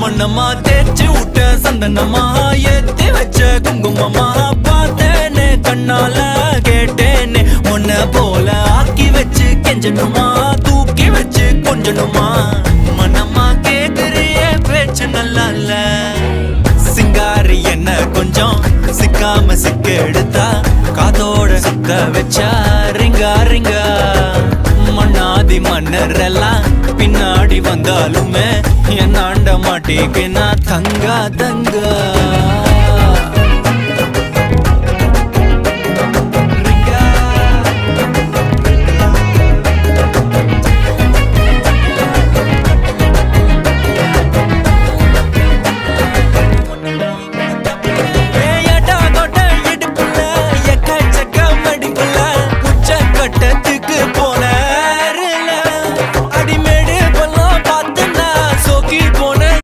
மண்ணம்மா தேய்ச்சி விட்ட சந்தனமா ஏத்தி வச்ச குங்குமமா பார்த்தேனே கண்ணால கேட்டேனே உன்ன போல ஆக்கி வச்சு கெஞ்சணுமா தூக்கி வச்சு கொஞ்சணுமா மனமா கேக்குறிய பேச்சு நல்லா இல்ல சிங்காரி என்ன கொஞ்சம் சிக்காம சிக்க எடுத்தா காதோட சுத்த வச்சா ரிங்கா ரிங்கா மண்ணாதி மன்னர் எல்லாம் பின்னாடி வந்தாலுமே என் ஆண்ட மாட்டேக்கு நான் தங்கா தங்கா